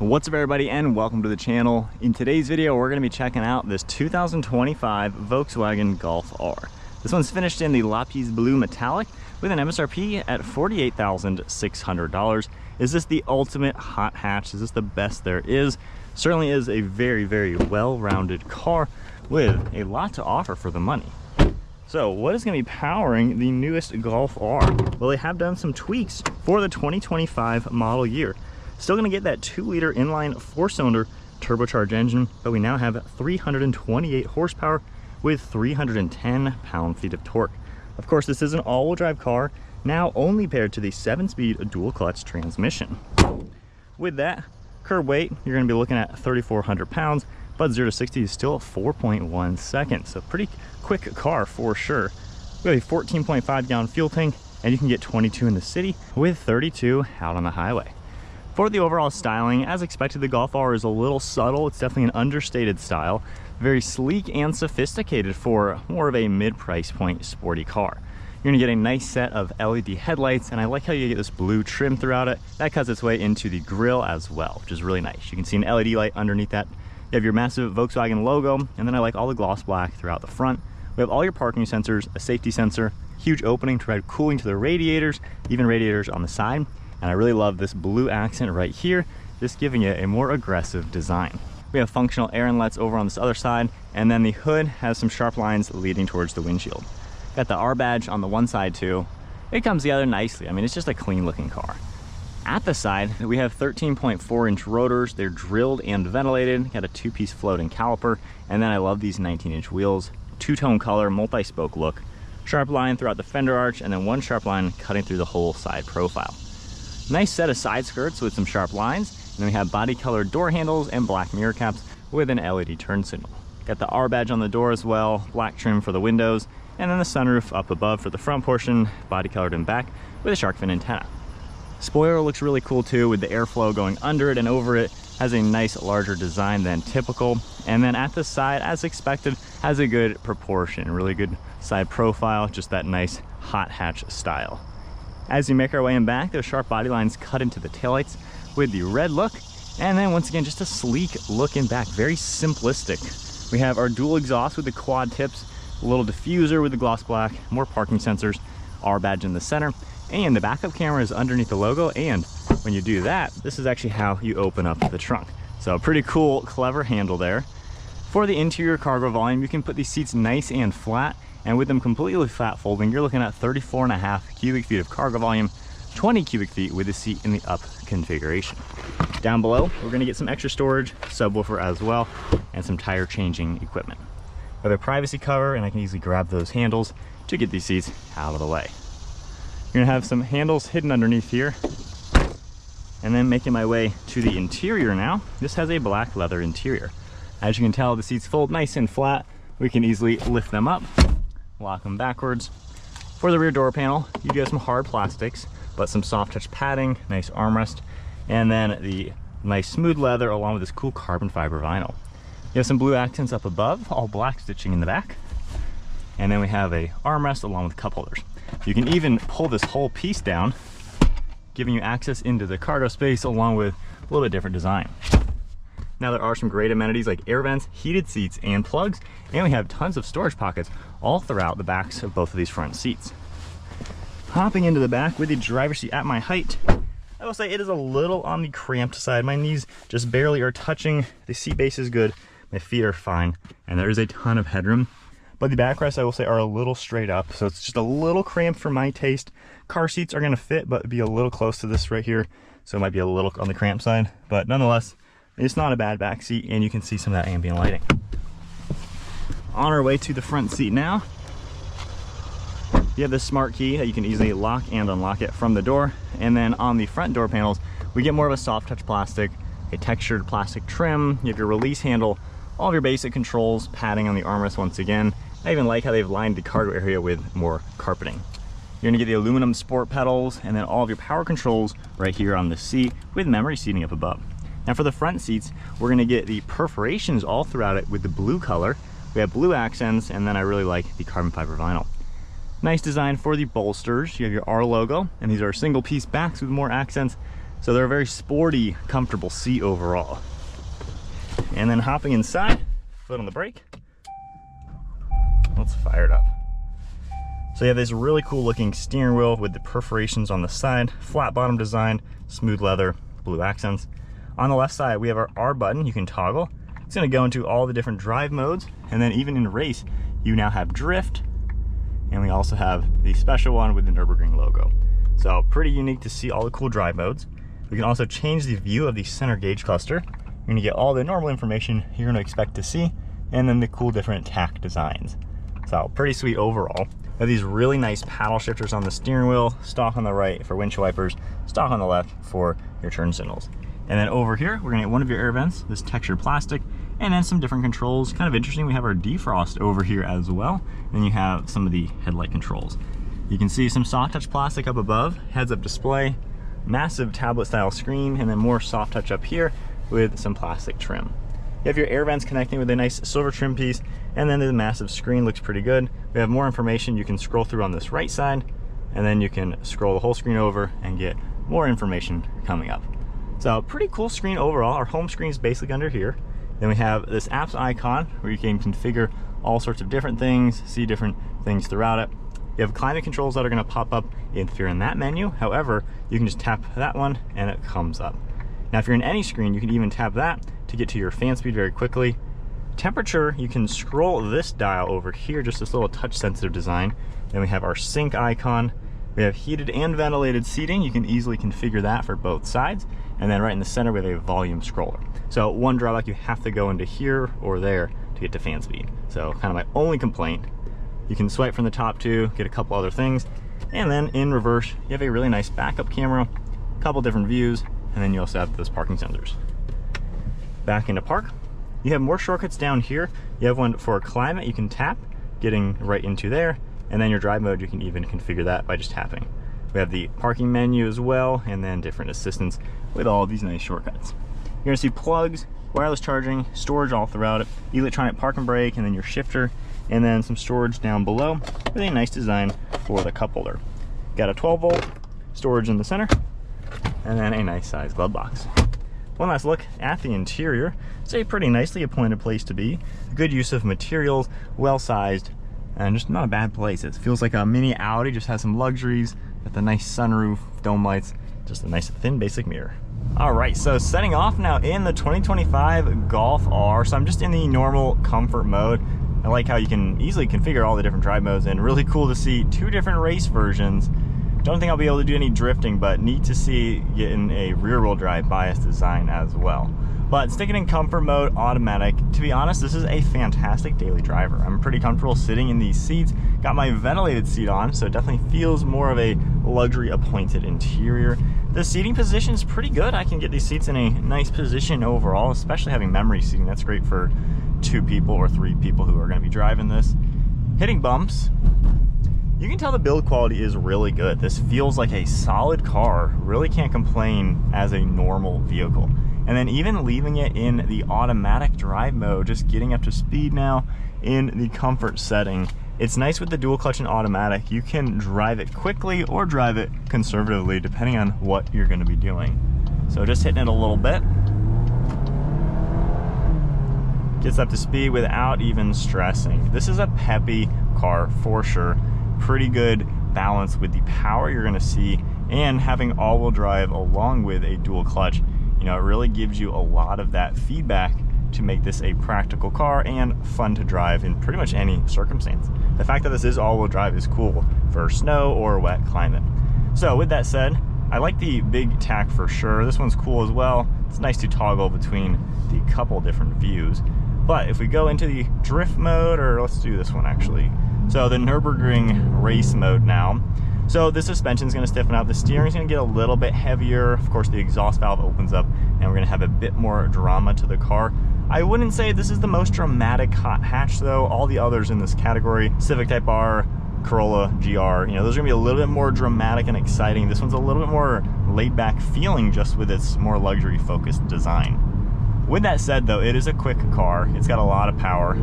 What's up everybody, and welcome to the channel. In today's video we're going to be checking out this 2025 Volkswagen Golf R. This one's finished in the Lapiz Blue Metallic with an MSRP at $48,600. Is this the ultimate hot hatch? Is this the best there is? Certainly is a very well-rounded car with a lot to offer for the money. So what is going to be powering the newest Golf R? Well, they have done some tweaks for the 2025 model year. Still going to get that 2-liter inline 4-cylinder turbocharged engine, but we now have 328 horsepower with 310 pound-feet of torque. Of course, this is an all-wheel drive car, now only paired to the 7-speed dual-clutch transmission. With that curb weight, you're going to be looking at 3,400 pounds, but 0 to 60 is still 4.1 seconds. So pretty quick car for sure. We have a 14.5 gallon fuel tank, and you can get 22 in the city with 32 out on the highway. For the overall styling, as expected, the Golf R is a little subtle. It's definitely an understated style, very sleek and sophisticated for more of a mid-price point sporty car. You're gonna get a nice set of LED headlights, and I like how you get this blue trim throughout it. That cuts its way into the grille as well, which is really nice. You can see an LED light underneath that. You have your massive Volkswagen logo, and then I like all the gloss black throughout the front. We have all your parking sensors, a safety sensor, huge opening to provide cooling to the radiators, even radiators on the side. And I really love this blue accent right here, just giving it a more aggressive design. We have functional air inlets over on this other side, and then the hood has some sharp lines leading towards the windshield. Got the R badge on the one side too. It comes together nicely. I mean, it's just a clean looking car. At the side, we have 13.4-inch rotors. They're drilled and ventilated. Got a 2-piece floating caliper, and then I love these 19-inch wheels. Two-tone color, multi-spoke look. Sharp line throughout the fender arch, and then one sharp line cutting through the whole side profile. Nice set of side skirts with some sharp lines, and then we have body colored door handles and black mirror caps with an LED turn signal. Got the R badge on the door as well, black trim for the windows, and then the sunroof up above for the front portion, body colored in back with a shark fin antenna. Spoiler looks really cool too, with the airflow going under it and over it. Has a nice larger design than typical, and then at the side, as expected, has a good proportion, really good side profile, just that nice hot hatch style. As we make our way in back, those sharp body lines cut into the taillights with the red look, and then once again, just a sleek look in back, very simplistic. We have our dual exhaust with the quad tips, a little diffuser with the gloss black, more parking sensors, R badge in the center, and the backup camera is underneath the logo, and when you do that, this is actually how you open up the trunk. So pretty cool, clever handle there. For the interior cargo volume, you can put these seats nice and flat, and with them completely flat folding, you're looking at 34.5 cubic feet of cargo volume, 20 cubic feet with the seat in the up configuration. Down below, we're gonna get some extra storage, subwoofer as well, and some tire changing equipment. We have a privacy cover, and I can easily grab those handles to get these seats out of the way. You're gonna have some handles hidden underneath here. And then making my way to the interior now, this has a black leather interior. As you can tell, the seats fold nice and flat. We can easily lift them up, lock them backwards. For the rear door panel, you do have some hard plastics, but some soft touch padding, nice armrest, and then the nice smooth leather along with this cool carbon fiber vinyl. You have some blue accents up above, all black stitching in the back. And then we have a armrest along with cup holders. You can even pull this whole piece down, giving you access into the cargo space along with a little bit different design. Now there are some great amenities like air vents, heated seats, and plugs, and we have tons of storage pockets all throughout the backs of both of these front seats. Hopping into the back with the driver's seat at my height, I will say it is a little on the cramped side. My knees just barely are touching. The seat base is good, my feet are fine, and there is a ton of headroom. But the backrests, I will say, are a little straight up, so it's just a little cramped for my taste. Car seats are gonna fit, but be a little close to this right here, so it might be a little on the cramped side, but nonetheless, it's not a bad back seat, and you can see some of that ambient lighting. On our way to the front seat now, you have this smart key that you can easily lock and unlock it from the door, and then on the front door panels, we get more of a soft touch plastic, a textured plastic trim, you have your release handle, all of your basic controls, padding on the armrest once again. I even like how they've lined the cargo area with more carpeting. You're gonna get the aluminum sport pedals, and then all of your power controls right here on the seat with memory seating up above. Now for the front seats, we're gonna get the perforations all throughout it with the blue color. We have blue accents, and then I really like the carbon fiber vinyl. Nice design for the bolsters. You have your R logo, and these are single piece backs with more accents. So they're a very sporty, comfortable seat overall. And then hopping inside, foot on the brake. Let's fire it up. So you have this really cool looking steering wheel with the perforations on the side, flat bottom design, smooth leather, blue accents. On the left side, we have our R button you can toggle. It's gonna go into all the different drive modes. And then even in race, you now have drift. And we also have the special one with the Nürburgring logo. So pretty unique to see all the cool drive modes. We can also change the view of the center gauge cluster. You're gonna get all the normal information you're gonna expect to see, and then the cool different tack designs. So pretty sweet overall. We have these really nice paddle shifters on the steering wheel, stock on the right for windshield wipers, stock on the left for your turn signals. And then over here, we're gonna get one of your air vents, this textured plastic, and then some different controls. Kind of interesting, we have our defrost over here as well. And then you have some of the headlight controls. You can see some soft touch plastic up above, heads up display, massive tablet style screen, and then more soft touch up here with some plastic trim. You have your air vents connecting with a nice silver trim piece, and then the massive screen looks pretty good. We have more information you can scroll through on this right side, and then you can scroll the whole screen over and get more information coming up. So pretty cool screen overall. Our home screen is basically under here. Then we have this apps icon where you can configure all sorts of different things, see different things throughout it. You have climate controls that are gonna pop up if you're in that menu. However, you can just tap that one and it comes up. Now, if you're in any screen, you can even tap that to get to your fan speed very quickly. Temperature, you can scroll this dial over here, just this little touch sensitive design. Then we have our sync icon. We have heated and ventilated seating. You can easily configure that for both sides. And then right in the center, we have a volume scroller. So one drawback, you have to go into here or there to get to fan speed. So kind of my only complaint. You can swipe from the top too, get a couple other things. And then in reverse, you have a really nice backup camera, a couple different views, and then you also have those parking sensors. Back into park, you have more shortcuts down here. You have one for climate, you can tap, getting right into there. And then your drive mode, you can even configure that by just tapping. We have the parking menu as well, and then different assistants with all these nice shortcuts. You're gonna see plugs, wireless charging, storage all throughout it, electronic park and brake, and then your shifter, and then some storage down below with a nice design for the cup holder. Got a 12-volt storage in the center, and then a nice size glove box. One last look at the interior. It's a pretty nicely appointed place to be. Good use of materials, well sized, and just not a bad place. It feels like a mini Audi, just has some luxuries, got the nice sunroof, dome lights, just a nice thin basic mirror. All right, so setting off now in the 2025 Golf R. So I'm just in the normal comfort mode. I like how you can easily configure all the different drive modes, and really cool to see two different race versions. Don't think I'll be able to do any drifting, but neat to see getting a rear wheel drive bias design as well. But sticking in comfort mode, automatic, to be honest, this is a fantastic daily driver. I'm pretty comfortable sitting in these seats. Got my ventilated seat on, so it definitely feels more of a luxury appointed interior. The seating position is pretty good. I can get these seats in a nice position overall, especially having memory seating. That's great for 2 people or 3 people who are gonna be driving this. Hitting bumps, you can tell the build quality is really good. This feels like a solid car. Really can't complain as a normal vehicle. And then even leaving it in the automatic drive mode, just getting up to speed now in the comfort setting. It's nice with the dual clutch and automatic. You can drive it quickly or drive it conservatively depending on what you're gonna be doing. So just hitting it a little bit. Gets up to speed without even stressing. This is a peppy car for sure. Pretty good balance with the power you're gonna see, and having all-wheel drive along with a dual clutch, you know, it really gives you a lot of that feedback to make this a practical car and fun to drive in pretty much any circumstance. The fact that this is all-wheel drive is cool for snow or wet climate. So with that said, I like the big tack for sure. This one's cool as well. It's nice to toggle between the couple different views. But if we go into the drift mode, or let's do this one actually. So the Nürburgring race mode now. So the suspension is going to stiffen up. The steering is going to get a little bit heavier. Of course, the exhaust valve opens up and we're going to have a bit more drama to the car. I wouldn't say this is the most dramatic hot hatch though. All the others in this category, Civic Type R, Corolla, GR, you know, those are going to be a little bit more dramatic and exciting. This one's a little bit more laid back feeling just with its more luxury focused design. With that said though, it is a quick car. It's got a lot of power.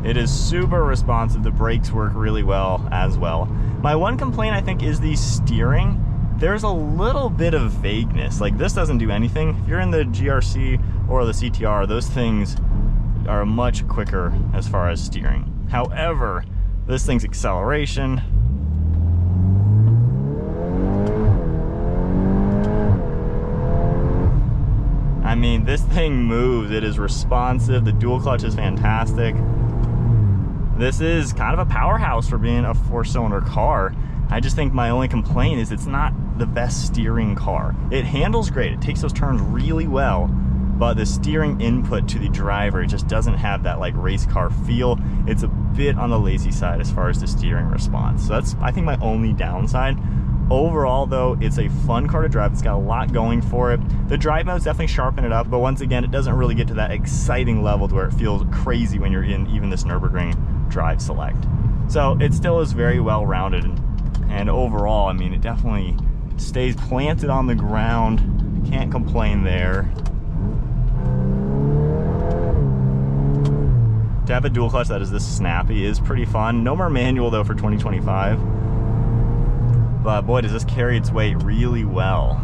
It is super responsive. The brakes work really well as well. My one complaint, I think, is the steering. There's a little bit of vagueness. Like, this doesn't do anything. If you're in the GRC or the CTR, those things are much quicker as far as steering. However, this thing's acceleration, I mean, this thing moves. It is responsive. The dual clutch is fantastic. This is kind of a powerhouse for being a 4-cylinder car. I just think my only complaint is it's not the best steering car. It handles great. It takes those turns really well, but the steering input to the driver, it just doesn't have that like race car feel. It's a bit on the lazy side as far as the steering response. So that's, I think, my only downside. Overall though, it's a fun car to drive. It's got a lot going for it. The drive modes definitely sharpen it up, but once again, it doesn't really get to that exciting level to where it feels crazy when you're in even this Nürburgring Drive Select. So it still is very well rounded, and overall, I mean, it definitely stays planted on the ground. Can't complain there. To have a dual clutch that is this snappy is pretty fun. No more manual though for 2025. But boy, does this carry its weight really well.